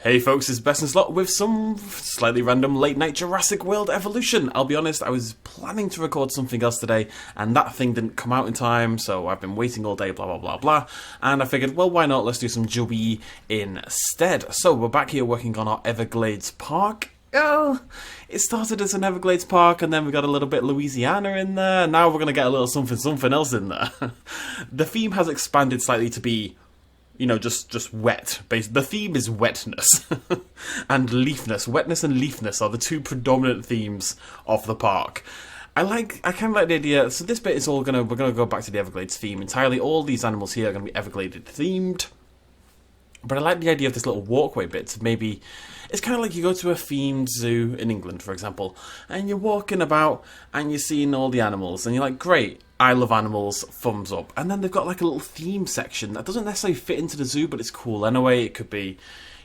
Hey folks, it's BestInSlot with some slightly random late night Jurassic World evolution. I'll be honest, I was planning to record something else today and that thing didn't come out in time, so I've been waiting all day, blah blah blah blah, and I figured, well, why not, let's do some Joey instead. So we're back here working on our Everglades park. Oh, it started as an Everglades park and then we got a little bit Louisiana in there, now we're going to get a little something else in there. The theme has expanded slightly to be, you know, just wet. The theme is wetness and leafness. Wetness and leafness are the two predominant themes of the park. I kind of like the idea. So this bit is we're gonna go back to the Everglades theme entirely. All these animals here are gonna be Everglades themed. But I like the idea of this little walkway bit to maybe... It's kind of like you go to a themed zoo in England, for example, and you're walking about and you're seeing all the animals, and you're like, great, I love animals, thumbs up. And then they've got like a little theme section that doesn't necessarily fit into the zoo, but it's cool anyway. It could be,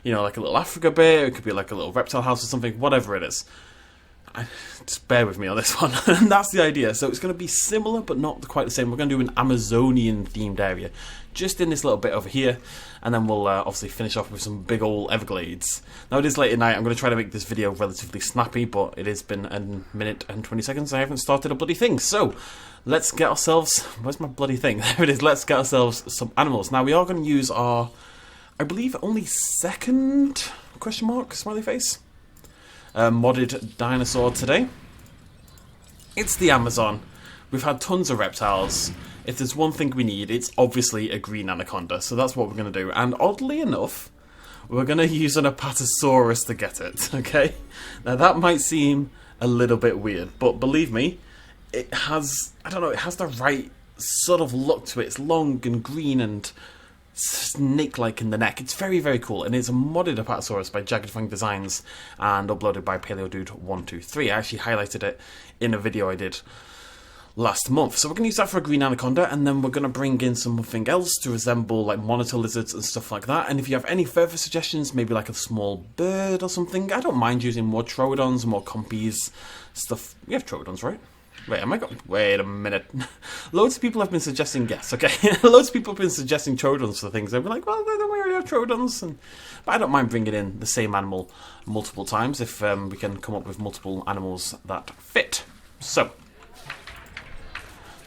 you know, like a little Africa bit, it could be like a little reptile house or something, whatever it is. Just bear with me on this one. And that's the idea. So it's going to be similar but not quite the same. We're going to do an Amazonian themed area just in this little bit over here, and then we'll obviously finish off with some big old Everglades. Now it is late at night. I'm going to try to make this video relatively snappy, but it has been a minute and 20 seconds. I haven't started a bloody thing. So let's get ourselves... Where's my bloody thing? There it is. Let's get ourselves some animals. Now we are going to use our, I believe, only second question mark smiley face modded dinosaur today. It's the Amazon. We've had tons of reptiles. If there's one thing we need, it's obviously a green anaconda. So that's what we're going to do. And oddly enough, we're going to use an Apatosaurus to get it. Okay? Now that might seem a little bit weird, but believe me, it has, I don't know, it has the right sort of look to it. It's long and green and snake-like in the neck. It's very, very cool, and it's a modded Apatosaurus by Jagged Fang Designs and uploaded by PaleoDude123. I actually highlighted it in a video I did last month. So we're going to use that for a green anaconda, and then we're going to bring in something else to resemble like monitor lizards and stuff like that. And if you have any further suggestions, maybe like a small bird or something, I don't mind using more troodons, more compies, stuff. We have troodons, right? Wait, am I going? Wait a minute. Loads of people have been suggesting, yes, okay. Loads of people have been suggesting troodons for things. They'll be like, well, we already have troodons. But I don't mind bringing in the same animal multiple times if we can come up with multiple animals that fit. So,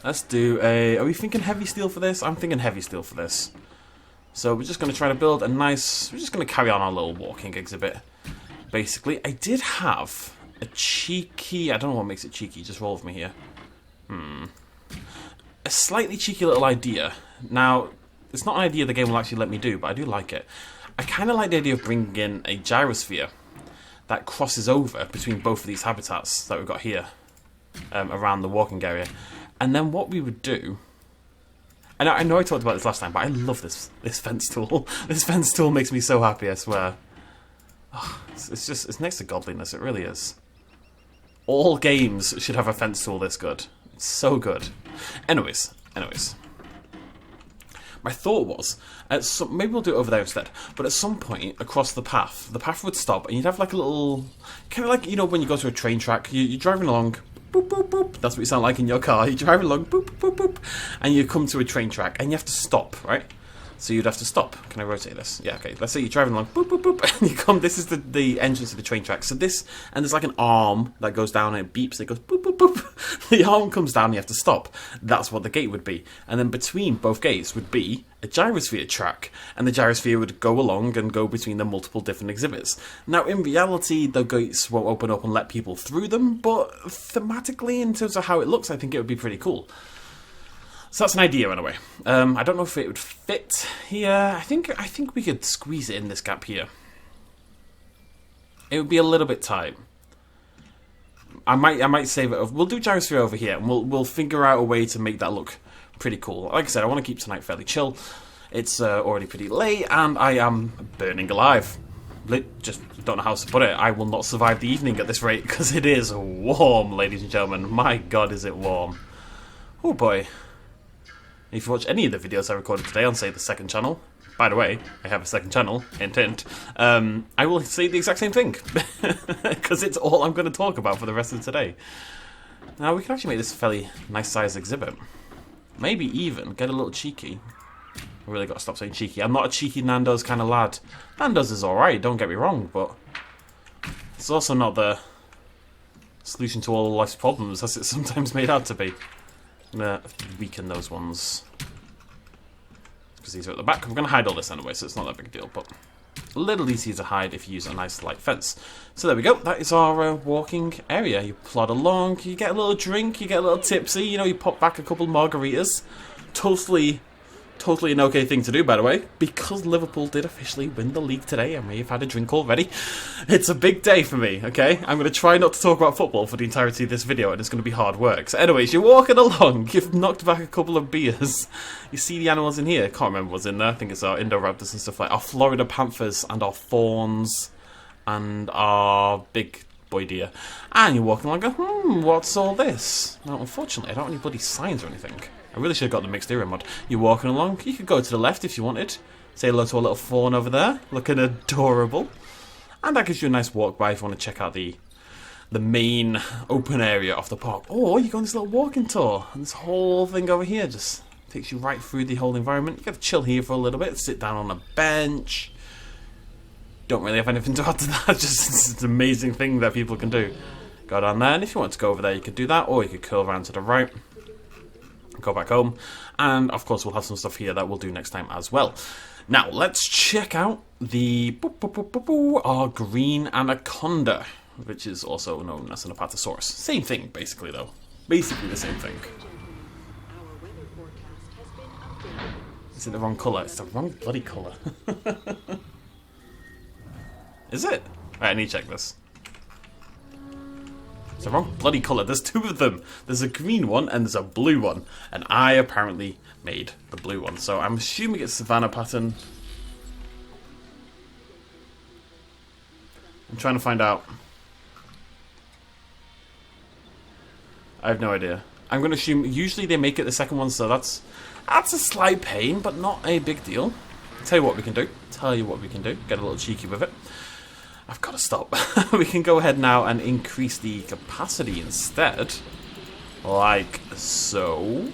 let's do a... Are we thinking heavy steel for this? I'm thinking heavy steel for this. So we're just going to try to build a nice... We're just going to carry on our little walking exhibit. Basically, I did have a cheeky... I don't know what makes it cheeky, just roll with me here. A slightly cheeky little idea. Now, it's not an idea the game will actually let me do, but I do like it. I kind of like the idea of bringing in a gyrosphere that crosses over between both of these habitats that we've got here around the walking area. And then what we would do... And I know I talked about this last time, but I love this fence tool. This fence tool makes me so happy, I swear. Oh, it's next to godliness, it really is. All games should have a fence tool this good. It's so good. Anyways. My thought was, maybe we'll do it over there instead, but at some point across the path would stop and you'd have like a little, kind of like, you know, when you go to a train track, you're driving along, boop, boop, boop, that's what you sound like in your car, you're driving along, boop, boop, boop, and you come to a train track and you have to stop, right? So you'd have to stop. Can I rotate this? Yeah, okay. Let's say you're driving along, boop, boop, boop, and you come, this is the entrance to the train track. So this, and there's like an arm that goes down and it beeps, it goes boop, boop, boop. The arm comes down and you have to stop. That's what the gate would be. And then between both gates would be a gyrosphere track. And the gyrosphere would go along and go between the multiple different exhibits. Now, in reality, the gates won't open up and let people through them, but thematically, in terms of how it looks, I think it would be pretty cool. So that's an idea, anyway. I don't know if it would fit here. I think we could squeeze it in this gap here. It would be a little bit tight. I might save it. We'll do gyrosphere over here, and we'll figure out a way to make that look pretty cool. Like I said, I want to keep tonight fairly chill. It's already pretty late, and I am burning alive. Just don't know how to put it. I will not survive the evening at this rate because it is warm, ladies and gentlemen. My God, is it warm? Oh boy. If you watch any of the videos I recorded today on, say, the second channel, by the way, I have a second channel, hint hint, I will say the exact same thing, because it's all I'm going to talk about for the rest of today. Now, we can actually make this a fairly nice size exhibit. Maybe even get a little cheeky I really got to stop saying cheeky. I'm not a cheeky Nando's kind of lad. Nando's is alright, don't get me wrong, but it's also not the solution to all life's problems as it's sometimes made out to be. I'm going to weaken those ones, because these are at the back. We're going to hide all this anyway, so it's not that big a deal, but a little easier to hide if you use a nice light fence. So there we go, that is our walking area. You plod along, you get a little drink, you get a little tipsy, you know, you pop back a couple margaritas. Totally an okay thing to do, by the way, because Liverpool did officially win the league today. I may have had a drink already. It's a big day for me, okay? I'm going to try not to talk about football for the entirety of this video, and it's going to be hard work. So anyways, you're walking along, you've knocked back a couple of beers, you see the animals in here. Can't remember what's in there. I think it's our Indoraptors and stuff like our Florida Panthers and our fawns and our big boy deer. And you're walking along and go, what's all this? Now, unfortunately, I don't have any bloody signs or anything. I really should have got the mixed area mod. You're walking along. You could go to the left if you wanted. Say hello to a little fawn over there, looking adorable. And that gives you a nice walk by if you want to check out the main open area of the park. Or you go on this little walking tour, and this whole thing over here just takes you right through the whole environment. You got to chill here for a little bit, sit down on a bench. Don't really have anything to add to that. Just it's an amazing thing that people can do. Go down there, and if you want to go over there, you could do that, or you could curl around to the right. Go back home, and of course we'll have some stuff here that we'll do next time as well. Now let's check out the our green anaconda, which is also known as an Apatosaurus. Same thing, basically, though. Basically the same thing. Is it the wrong colour? It's the wrong bloody colour. Is it? Right, I need to check this. It's the wrong bloody colour. There's two of them. There's a green one and there's a blue one. And I apparently made the blue one. So I'm assuming it's Savannah pattern. I'm trying to find out. I have no idea. I'm going to assume usually they make it the second one, so that's a slight pain, but not a big deal. Tell you what we can do. Get a little cheeky with it. I've got to stop. We can go ahead now and increase the capacity instead. Like so.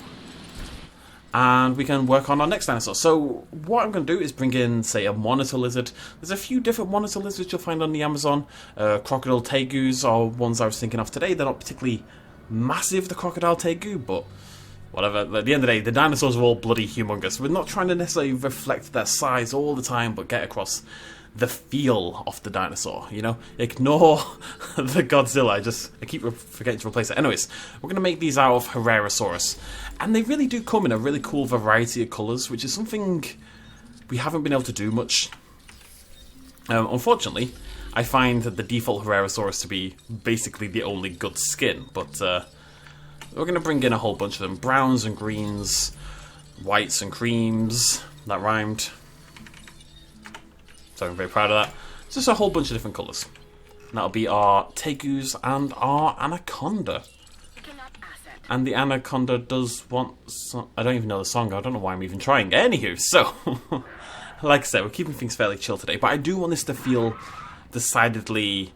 And we can work on our next dinosaur. So what I'm going to do is bring in, say, a monitor lizard. There's a few different monitor lizards you'll find on the Amazon. Crocodile tegus are ones I was thinking of today. They're not particularly massive, the crocodile tegu, but whatever. At the end of the day, the dinosaurs are all bloody humongous. We're not trying to necessarily reflect their size all the time, but get across the feel of the dinosaur, you know? Ignore the Godzilla, I keep forgetting to replace it. Anyways, we're going to make these out of Herrerasaurus. And they really do come in a really cool variety of colours, which is something we haven't been able to do much. Unfortunately, I find the default Herrerasaurus to be basically the only good skin, but we're going to bring in a whole bunch of them. Browns and greens, whites and creams, that rhymed. So I'm very proud of that. It's just a whole bunch of different colours. And that'll be our tegus and our anaconda. And the anaconda does want some... I don't even know the song. I don't know why I'm even trying. Anywho, so... like I said, we're keeping things fairly chill today. But I do want this to feel decidedly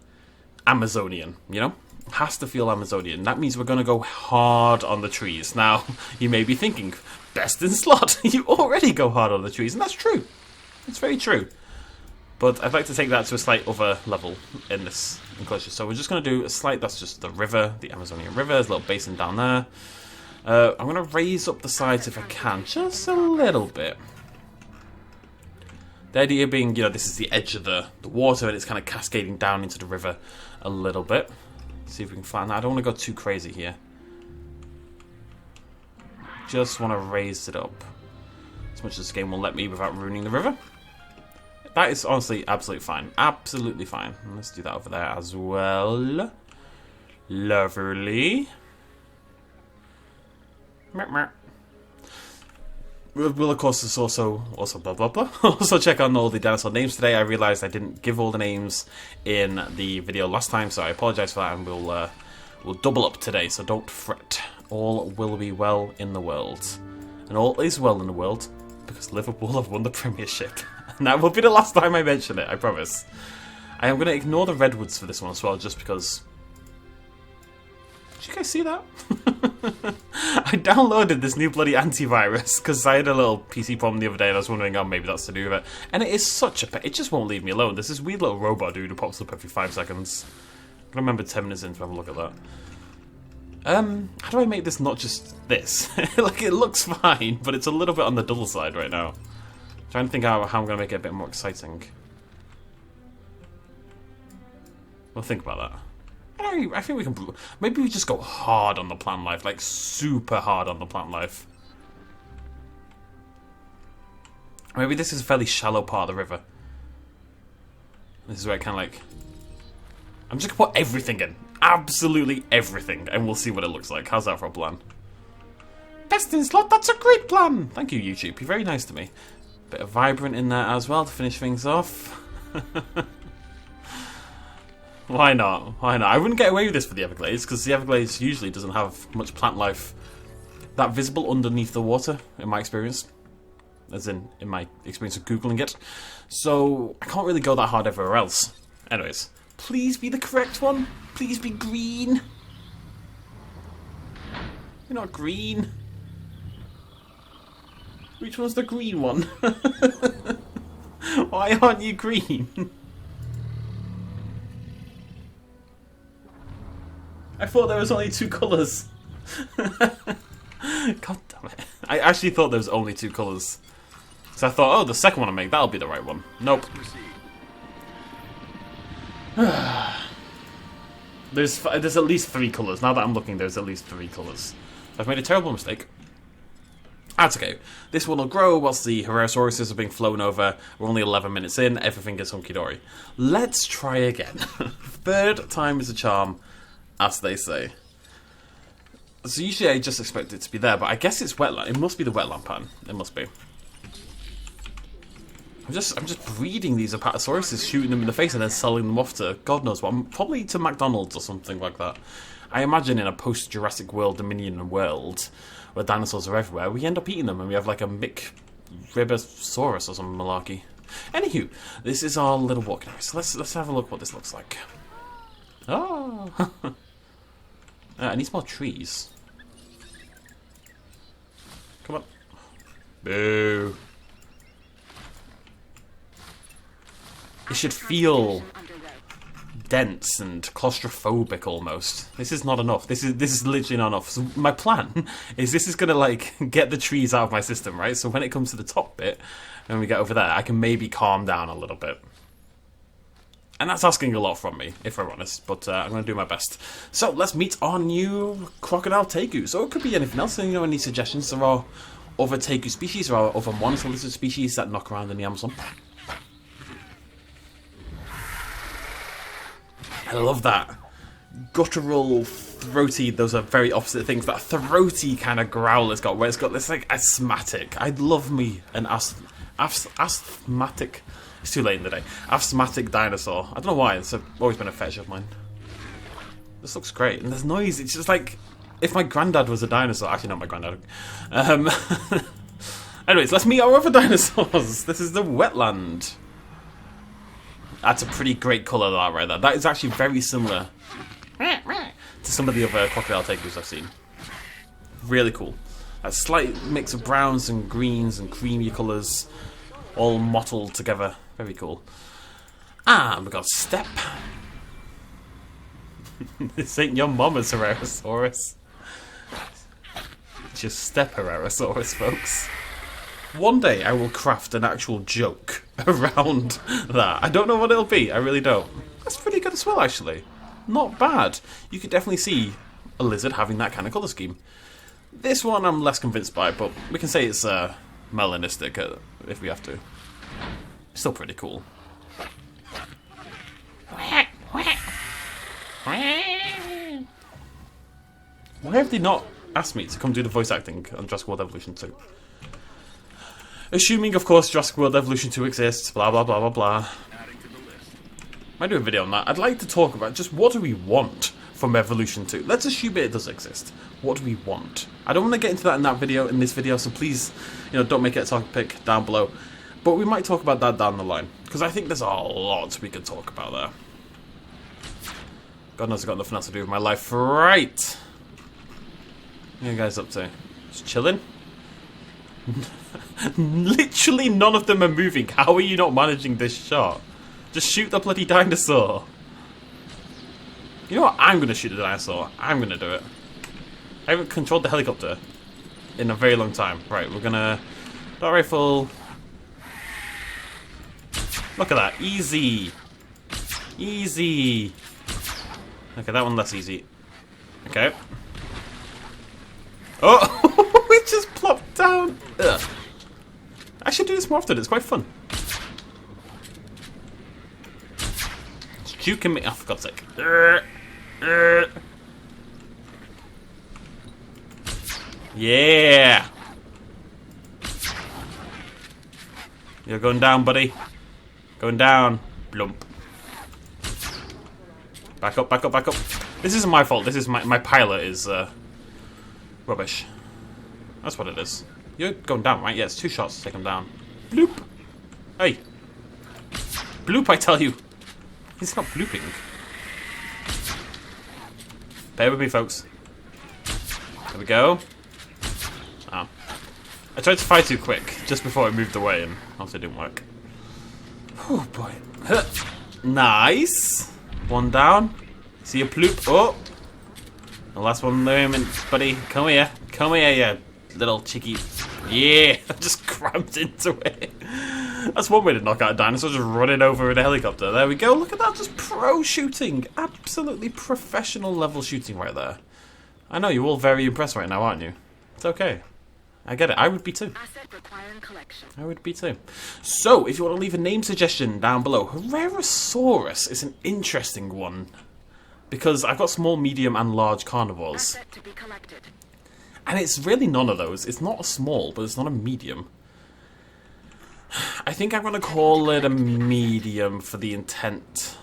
Amazonian, you know? It has to feel Amazonian. That means we're going to go hard on the trees. Now, you may be thinking, BestInSlot, you already go hard on the trees. And that's true. It's very true. But I'd like to take that to a slight other level in this enclosure. So we're just going to do a slight, that's just the river, the Amazonian River. There's a little basin down there. I'm going to raise up the sides if I can, just a little bit. The idea being, you know, this is the edge of the water and it's kind of cascading down into the river a little bit. See if we can flatten that. I don't want to go too crazy here. Just want to raise it up as much as this game will let me without ruining the river. That is honestly absolutely fine. Absolutely fine. Let's do that over there as well. Lovely. We'll of course also blah blah blah. Also check on all the dinosaur names today. I realised I didn't give all the names in the video last time, so I apologise for that, and we'll double up today. So don't fret. All will be well in the world, and all is well in the world because Liverpool have won the Premiership. And that will be the last time I mention it, I promise. I am going to ignore the redwoods for this one as well, just because Did you guys see that? I downloaded this new bloody antivirus because I had a little PC problem the other day and I was wondering, oh, maybe that's to do with it. And it is such a it just won't leave me alone. There's this weird little robot dude who pops up every 5 seconds. I remember 10 minutes in to have a look at that. How do I make this not just this? Like, it looks fine, but it's a little bit on the dull side right now. Trying to think how I'm going to make it a bit more exciting. We'll think about that. I think we can... Maybe we just go hard on the plant life. Like, super hard on the plant life. Maybe this is a fairly shallow part of the river. This is where I kind of like... I'm just going to put everything in. Absolutely everything. And we'll see what it looks like. How's that for a plan? BestInSlot, that's a great plan! Thank you, YouTube. You're very nice to me. Bit of vibrant in there as well to finish things off. Why not? Why not? I wouldn't get away with this for the Everglades, because the Everglades usually doesn't have much plant life that visible underneath the water, in my experience. As in my experience of Googling it. So, I can't really go that hard everywhere else. Anyways, please be the correct one. Please be green. You're not green. Which one's the green one? Why aren't you green? I thought there was only 2 colours. God damn it. I actually thought there was only 2 colours. So I thought, oh, the second one I make, that'll be the right one. Nope. There's at least 3 colours. Now that I'm looking, there's at least 3 colours. I've made a terrible mistake. That's okay. This one will grow whilst the Herrerasauruses are being flown over. We're only 11 minutes in. Everything is hunky-dory. Let's try again. 3rd time is a charm, as they say. So usually I just expect it to be there, but I guess it's wetland. It must be the wetland pattern. It must be. I'm just breeding these Apatosauruses, shooting them in the face and then selling them off to God knows what. Probably to McDonald's or something like that. I imagine in a post-Jurassic World Dominion world where dinosaurs are everywhere, we end up eating them and we have like a Ribosaurus or some malarkey. Anywho, this is our little walking area. So let's have a look what this looks like. Oh, I need some more trees. Come on. Boo. It should feel dense and claustrophobic almost. This is not enough. This is literally not enough. So my plan is this is gonna like get the trees out of my system, right? So when it comes to the top bit, when we get over there, I can maybe calm down a little bit. And that's asking a lot from me, if we're honest, but I'm going to do my best. So, let's meet our new crocodile tegu. So, it could be anything else. You know, any suggestions? There are other tegu species, there are other monitor lizard species that knock around in the Amazon. I love that. Guttural, throaty, those are very opposite things. That throaty kind of growl it's got, where it's got this, like, asthmatic. I'd love me an asthmatic... It's too late in the day. Asthmatic dinosaur. I don't know why, it's always been a fetish of mine. This looks great. And there's noise. It's just like if my granddad was a dinosaur. Actually, not my granddad. Anyways, let's meet our other dinosaurs. This is the wetland. That's a pretty great colour, that right there. That is actually very similar to some of the other crocodile tegus I've seen. Really cool. A slight mix of browns and greens and creamy colours, all mottled together. Very cool. And we've got Step. This ain't your mama's Herrerasaurus. It's just Step Herrerasaurus, folks. One day I will craft an actual joke around that. I don't know what it'll be, I really don't. That's pretty good as well, actually. Not bad. You could definitely see a lizard having that kind of colour scheme. This one I'm less convinced by, but we can say it's melanistic if we have to. Still pretty cool. Why have they not asked me to come do the voice acting on Jurassic World Evolution 2? Assuming, of course, Jurassic World Evolution 2 exists, blah blah blah blah blah. Might do a video on that. I'd like to talk about just what do we want from Evolution 2. Let's assume it does exist. What do we want? I don't want to get into that in this video, so please, don't make it a topic down below. But we might talk about that down the line, because I think there's a lot we could talk about there. God knows I've got nothing else to do with my life. Right. What are you guys up to? Just chilling? Literally none of them are moving. How are you not managing this shot? Just shoot the bloody dinosaur. You know what? I'm going to shoot the dinosaur. I'm going to do it. I haven't controlled the helicopter in a very long time. Right, we're going to... Dart rifle. Look at that. Easy. Easy. Okay, that one less easy. Okay. Oh! It just plopped down. Ugh. I should do this more often. It's quite fun. It's juking me. Oh, for God's sake. Yeah. You're going down, buddy. Going down. Blump. Back up, back up, back up. This isn't my fault. This is my pilot is rubbish. That's what it is. You're going down, right? Yeah, it's 2 shots to take him down. Bloop. Hey. Bloop, I tell you. He's not blooping. Bear with me, folks. There we go. Oh. I tried to fire too quick just before I moved away, and obviously it didn't work. Oh boy. Nice. One down. See a ploop. Oh. The last one moment, buddy. Come here. Come here, you little cheeky. Yeah. I just crammed into it. That's one way to knock out a dinosaur, just running over in a helicopter. There we go. Look at that. Just pro shooting. Absolutely professional level shooting right there. I know you're all very impressed right now, aren't you? It's okay. I get it. I would be too. I would be too. So, if you want to leave a name suggestion down below, Herrerasaurus is an interesting one. Because I've got small, medium, and large carnivores. And it's really none of those. It's not a small, but it's not a medium. I think I'm going to call it a medium for the intent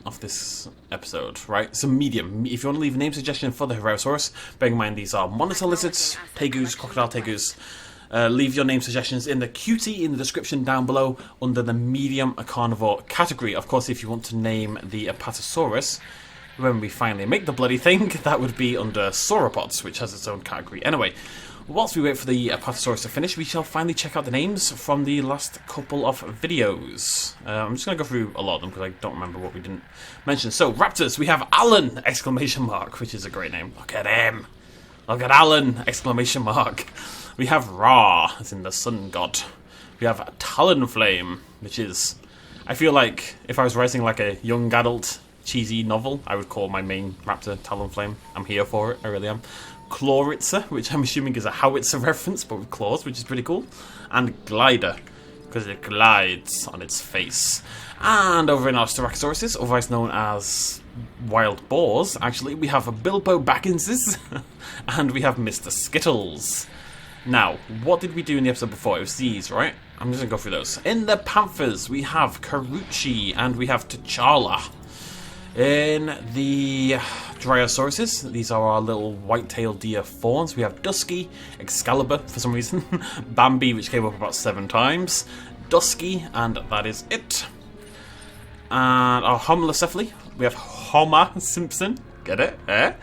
of this episode, right? So medium. If you want to leave a name suggestion for the Herrerasaurus, bearing in mind these are monitor lizards, tegus, crocodile tegus. Leave your name suggestions in the QT in the description down below under the medium carnivore category. Of course, if you want to name the Apatosaurus, when we finally make the bloody thing, that would be under sauropods, which has its own category. Anyway, whilst we wait for the Apatosaurus to finish, we shall finally check out the names from the last couple of videos. I'm just going to go through a lot of them because I don't remember what we didn't mention. So, raptors, we have Alan! Exclamation mark, which is a great name. Look at him! Look at Alan! Exclamation mark. We have Ra, as in the sun god. We have Talonflame, which is... I feel like if I was writing like a young adult cheesy novel, I would call my main raptor Talonflame. I'm here for it, I really am. Clawitzer, which I'm assuming is a howitzer reference, but with claws, which is pretty cool. And Glider, because it glides on its face. And over in our Styracosaurus, otherwise known as wild boars, actually, we have Bilbo Bagginses, and we have Mr. Skittles. Now, what did we do in the episode before? It was these, right? I'm just going to go through those. In the Panthers, we have Carucci, and we have T'Challa. In the Dryasauruses, these are our little white-tailed deer fawns. We have Dusky, Excalibur for some reason, Bambi, which came up about 7 times, Dusky, and that is it. And our Homalocephali, we have Homer Simpson. Get it? Eh?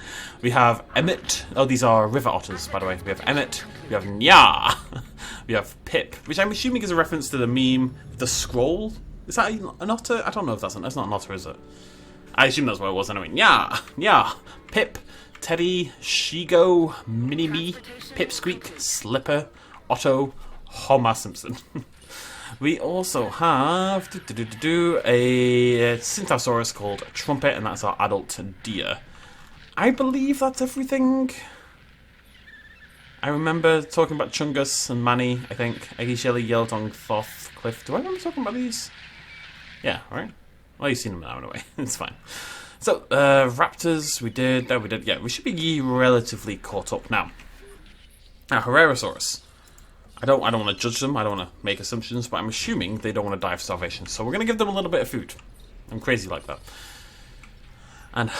We have Emmett. Oh, these are river otters, by the way. We have Emmett. We have Nya. We have Pip, which I'm assuming is a reference to the meme, the scroll. Is that an otter? I don't know if that's not an otter, is it? I assume that's what it was anyway. Nya, Pip, Teddy, Shigo, Mini-Me, Pipsqueak, Slipper, Otto, Homer Simpson. We also have a Syntosaurus called Trumpet, and that's our adult deer. I believe that's everything. I remember talking about Chungus and Manny, I think. Eggy Shelly, Yellowtongue, Thoth, Cliff. Do I remember talking about these? Yeah, right? Well, you've seen them now anyway. It's fine. So, raptors, we did. That we did. Yeah, we should be relatively caught up now. Now, Herrerasaurus. I don't want to judge them. I don't want to make assumptions, but I'm assuming they don't want to die of starvation. So we're going to give them a little bit of food. I'm crazy like that. And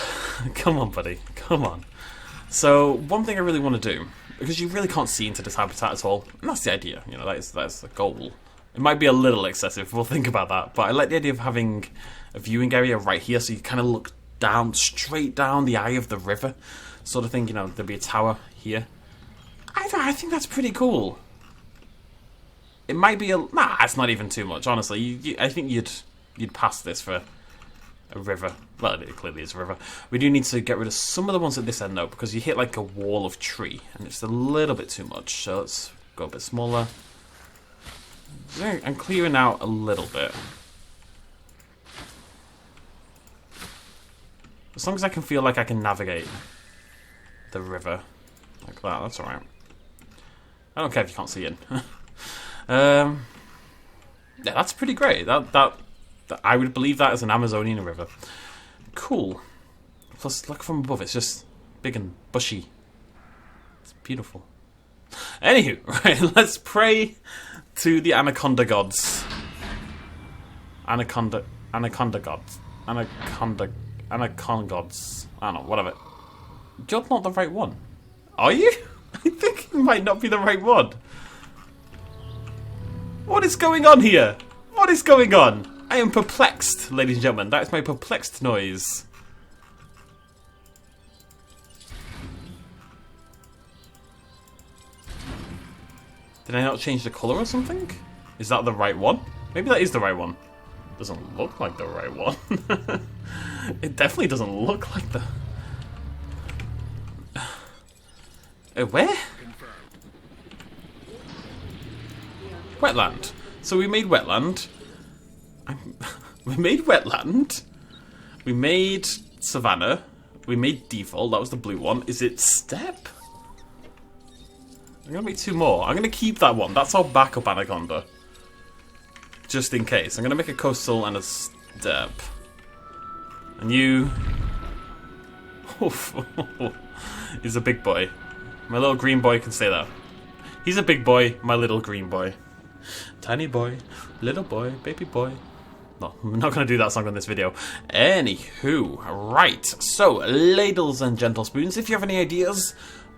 come on, buddy. Come on. So one thing I really want to do, because you really can't see into this habitat at all, and that's the idea. You know, that's the goal. It might be a little excessive. We'll think about that. But I like the idea of having a viewing area right here, so you kind of look down, straight down the eye of the river. sort of thing. You know, there'd be a tower here. I think that's pretty cool. It might be it's not even too much, honestly. I think you'd pass this for a river. Well, it clearly is a river. We do need to get rid of some of the ones at this end, though, because you hit like a wall of tree, and it's a little bit too much. So let's go a bit smaller. I'm clearing out a little bit. As long as I can feel like I can navigate the river like that, that's alright. I don't care if you can't see in. Yeah, that's pretty great. That I would believe that as an Amazonian river. Cool. Plus, look from above, it's just big and bushy. It's beautiful. Anywho, right, let's pray to the Anaconda gods. Anaconda gods. Anaconda gods. I don't know, whatever. You're not the right one. Are you? I think it might not be the right one. What is going on here? What is going on? I am perplexed, ladies and gentlemen. That is my perplexed noise. Did I not change the colour or something? Is that the right one? Maybe that is the right one. Doesn't look like the right one. It definitely doesn't look like the... where? Wetland. So we made wetland. We made wetland. We made savannah. We made default. That was the blue one. Is it steppe? I'm going to make 2 more. I'm going to keep that one. That's our backup anaconda. Just in case. I'm going to make a coastal and a steppe. And you... He's a big boy. My little green boy can stay there. He's a big boy, my little green boy. Tiny boy, little boy, baby boy. No, I'm not going to do that song on this video. Anywho, right. So, ladles and gentle spoons, if you have any ideas,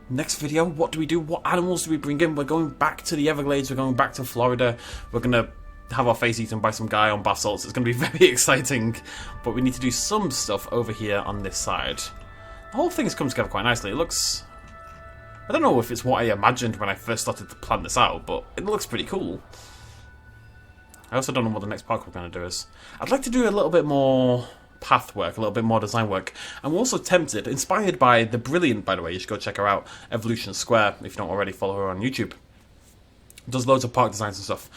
next video, what do we do? What animals do we bring in? We're going back to the Everglades. We're going back to Florida. We're going to have our face eaten by some guy on bath salts. It's going to be very exciting. But we need to do some stuff over here on this side. The whole thing has come together quite nicely. It looks... I don't know if it's what I imagined when I first started to plan this out, but it looks pretty cool. I also don't know what the next park we're going to do is. I'd like to do a little bit more path work, a little bit more design work. I'm also tempted, inspired by the brilliant, by the way, you should go check her out, Evolution Square, if you don't already follow her on YouTube. Does loads of park designs and stuff.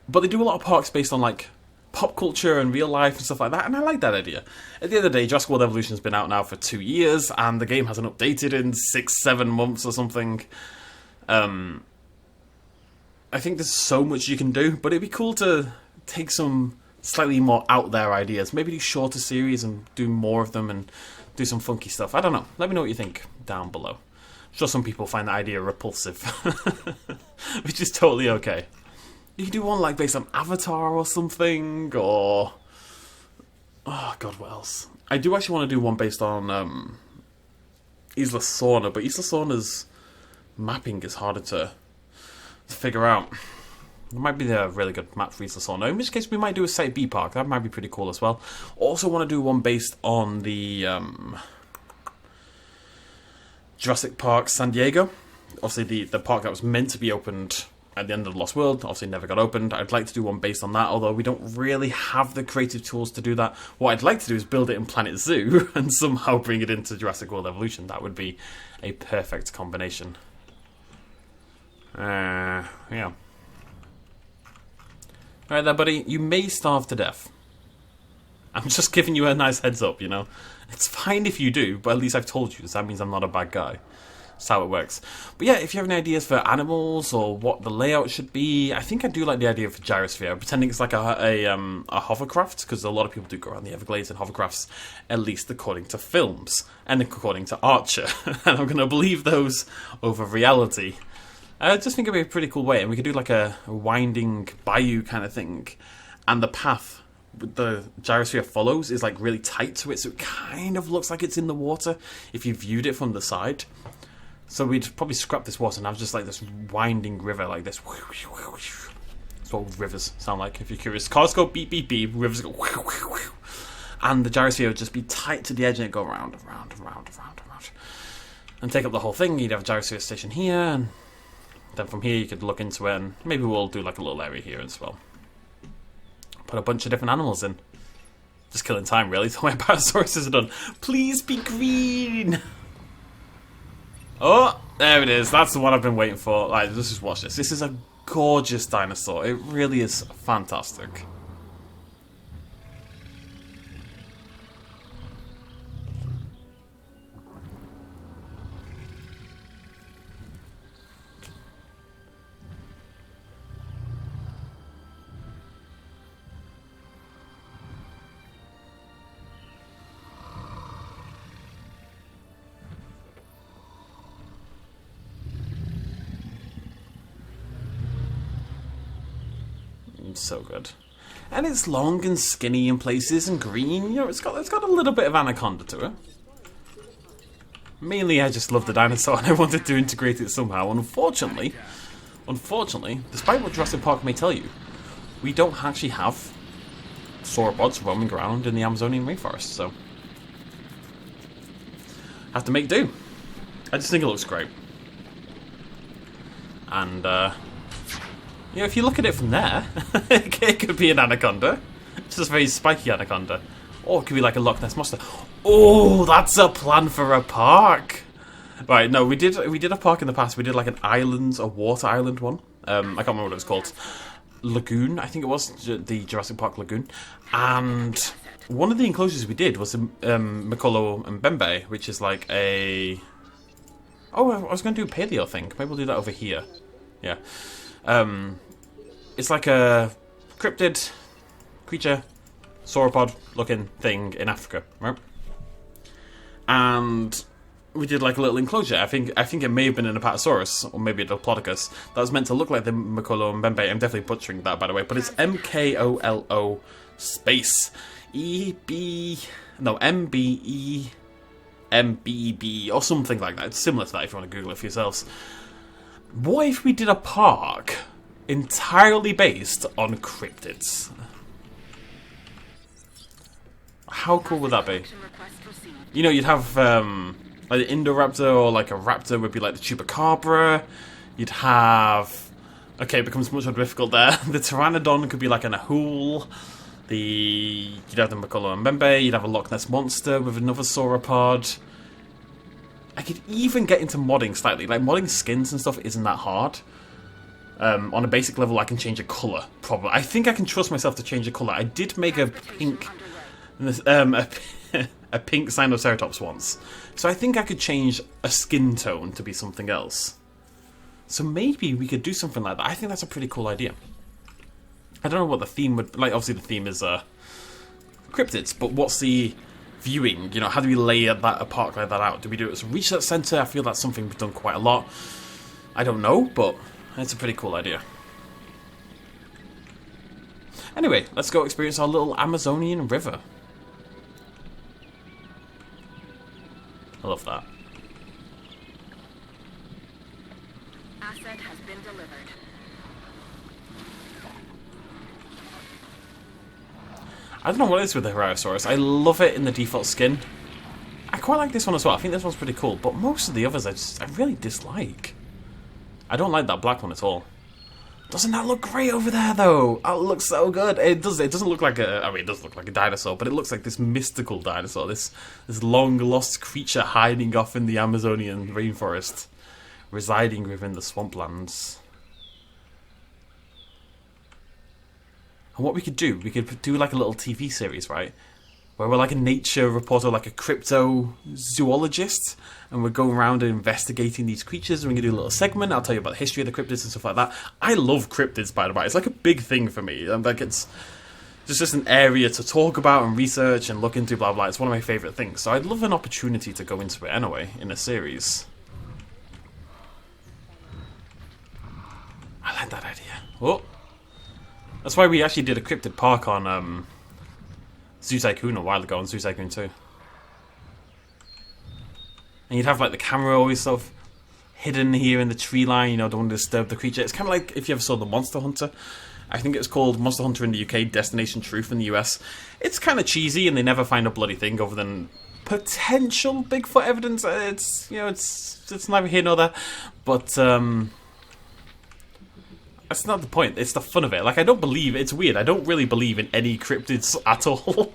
But they do a lot of parks based on, like, pop culture and real life and stuff like that, and I like that idea. At the end of the day, Jurassic World Evolution has been out now for 2 years, and the game hasn't updated in 6-7 months or something. I think there's so much you can do, but it'd be cool to take some slightly more out there ideas. Maybe do shorter series and do more of them and do some funky stuff. I don't know. Let me know what you think down below. I'm sure some people find that idea repulsive, which is totally okay. You could do one like based on Avatar or something, or... Oh god, what else? I do actually want to do one based on Isla Sorna, but Isla Sorna's mapping is harder to figure out. It might be a really good map for Isla Sorna, in which case we might do a Site B park. That might be pretty cool as well. Also want to do one based on the Jurassic Park San Diego. Obviously the park that was meant to be opened at the end of the Lost World, obviously never got opened. I'd like to do one based on that, although we don't really have the creative tools to do that. What I'd like to do is build it in Planet Zoo and somehow bring it into Jurassic World Evolution. That would be a perfect combination. Yeah. Alright there, buddy. You may starve to death. I'm just giving you a nice heads up, you know? It's fine if you do, but at least I've told you, so that means I'm not a bad guy. That's how it works. But yeah, if you have any ideas for animals or what the layout should be, I think I do like the idea of a gyrosphere, pretending it's like a hovercraft, because a lot of people do go around the Everglades in hovercrafts, at least according to films, and according to Archer. And I'm going to believe those over reality. I just think it'd be a pretty cool way, and we could do like a winding bayou kind of thing, and the path the gyrosphere follows is like really tight to it, so it kind of looks like it's in the water if you viewed it from the side. So we'd probably scrap this water and have just like this winding river like this. That's what rivers sound like, if you're curious. Cars go beep beep beep, rivers go and the gyrosphere would just be tight to the edge and it'd go round and round and round and round and round. and take up the whole thing. You'd have a gyrosphere station here, and then from here you could look into it, and maybe we'll do like a little area here as well. Put a bunch of different animals in. Just killing time, really, till my Apatosauruses are done. Please be green! Oh, there it is. That's the one I've been waiting for. Like, let's just watch this. This is a gorgeous dinosaur. It really is fantastic. So good. And it's long and skinny in places and green. You know, it's got a little bit of anaconda to it. Mainly I just love the dinosaur and I wanted to integrate it somehow. Unfortunately, despite what Jurassic Park may tell you, we don't actually have sauropods roaming around in the Amazonian rainforest, so have to make do. I just think it looks great. And you know, if you look at it from there, it could be an anaconda. It's just a very spiky anaconda. Or it could be like a Loch Ness monster. Oh, that's a plan for a park. Right, no, we did a park in the past. We did like an island, a water island one. I can't remember what it was called. Lagoon, I think it was, the Jurassic Park Lagoon. And one of the enclosures we did was Mokolo Mbembe, which is like a... Oh, I was going to do a paleo thing. Maybe we'll do that over here. Yeah. It's like a cryptid creature, sauropod looking thing in Africa, right? And we did like a little enclosure. I think it may have been an Apatosaurus or maybe a Diplodocus that was meant to look like the Mokolo Mbembe. I'm definitely butchering that, by the way, but it's MKOLO space MBE or something like that. It's similar to that if you want to Google it for yourselves. What if we did a park entirely based on cryptids? How cool would that be? You know, you'd have like an Indoraptor or like a raptor would be like the Chupacabra. You'd have... Okay, it becomes much more difficult there. The Pteranodon could be like an Ahul. You'd have the Mokolo Mbembe. You'd have a Loch Ness monster with another sauropod. I could even get into modding slightly. Like, modding skins and stuff isn't that hard. On a basic level, I can change a colour, probably. I think I can trust myself to change a colour. I did make a pink... a pink Sinoceratops once. So I think I could change a skin tone to be something else. So maybe we could do something like that. I think that's a pretty cool idea. I don't know what the theme would... Like, obviously the theme is cryptids, but what's the... viewing, you know, how do we lay a park like that out? Do we do it as a research centre? I feel that's something we've done quite a lot. I don't know, but it's a pretty cool idea. Anyway, let's go experience our little Amazonian river. I love that. Asset has been delivered. I don't know what it is with the Herrerasaurus. I love it in the default skin. I quite like this one as well. I think this one's pretty cool, but most of the others I really dislike. I don't like that black one at all. Doesn't that look great over there, though? Oh, it looks so good. It doesn't look like a... I mean, it does look like a dinosaur, but it looks like this mystical dinosaur. This long-lost creature hiding off in the Amazonian rainforest. Residing within the swamplands. And what we could do like a little TV series, right? Where we're like a nature reporter, like a cryptozoologist, and we're going around and investigating these creatures, and we can do a little segment. I'll tell you about the history of the cryptids and stuff like that. I love cryptids, by the way. It's like a big thing for me. Like it's just an area to talk about and research and look into, blah, blah. It's one of my favourite things. So I'd love an opportunity to go into it anyway, in a series. I like that idea. Oh. That's why we actually did a cryptid park on Zoo Tycoon a while ago, on Zoo Tycoon 2. And you'd have like the camera always sort of hidden here in the tree line, you know, don't want to disturb the creature. It's kind of like if you ever saw the Monster Hunter. I think it's called Monster Hunter in the UK, Destination Truth in the US. It's kind of cheesy and they never find a bloody thing other than potential Bigfoot evidence. It's, you know, it's neither here nor there, but that's not the point. It's the fun of it. Like, I don't believe, it's weird, I don't really believe in any cryptids at all.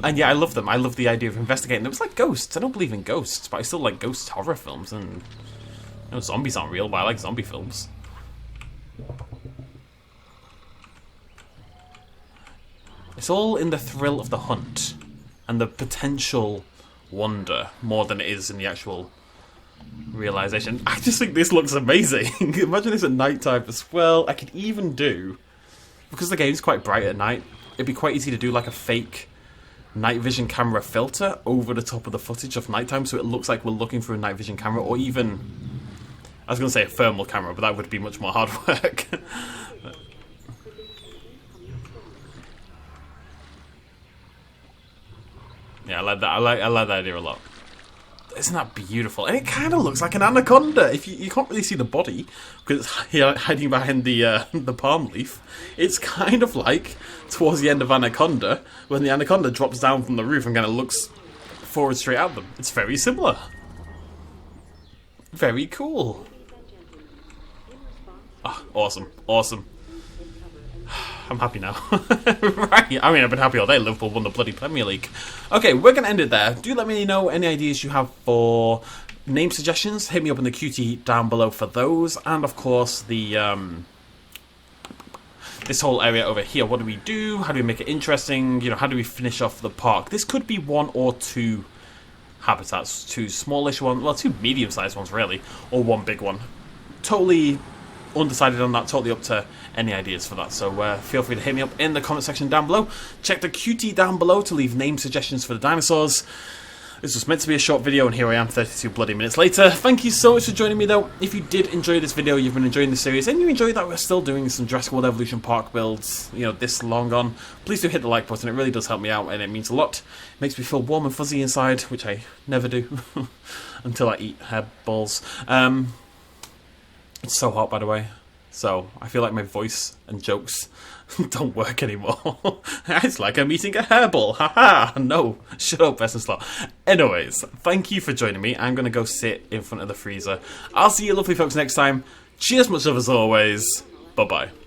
And yeah, I love them. I love the idea of investigating them. It's like ghosts. I don't believe in ghosts, but I still like ghost horror films. And you know, zombies aren't real, but I like zombie films. It's all in the thrill of the hunt and the potential wonder more than it is in the actual realization. I just think this looks amazing. Imagine this at night time as well. I could even do, because the game's quite bright at night, it'd be quite easy to do like a fake night vision camera filter over the top of the footage of nighttime, so it looks like we're looking through a night vision camera, or even, I was going to say a thermal camera, but that would be much more hard work. Yeah, I like that. I like that idea a lot. Isn't that beautiful? And it kind of looks like an anaconda. If you can't really see the body because it's hiding behind the palm leaf. It's kind of like towards the end of Anaconda when the anaconda drops down from the roof and kind of looks forward straight at them. It's very similar. Very cool. Oh, awesome, awesome. I'm happy now. Right, I mean, I've been happy all day. Liverpool won the bloody Premier League. Okay, we're going to end it there. Do let me know any ideas you have for name suggestions. Hit me up in the QT down below for those. And, of course, the this whole area over here. What do we do? How do we make it interesting? You know, how do we finish off the park? This could be 1 or 2 habitats. 2 smallish ones. Well, 2 medium-sized ones, really. Or 1 big one. Totally undecided on that, totally up to any ideas for that, so feel free to hit me up in the comment section down below. Check the QT down below to leave name suggestions for the dinosaurs. This was meant to be a short video, and here I am 32 bloody minutes later. Thank you so much for joining me though. If you did enjoy this video, you've been enjoying the series, and you enjoy that we're still doing some Jurassic World Evolution Park builds, you know, this long on, please do hit the like button. It really does help me out, and it means a lot. It makes me feel warm and fuzzy inside, which I never do until I eat hairballs. It's so hot, by the way. So, I feel like my voice and jokes don't work anymore. It's like I'm eating a hairball. Haha! No, shut up, BestInSlot. Anyways, thank you for joining me. I'm going to go sit in front of the freezer. I'll see you lovely folks next time. Cheers much love as always. Bye-bye.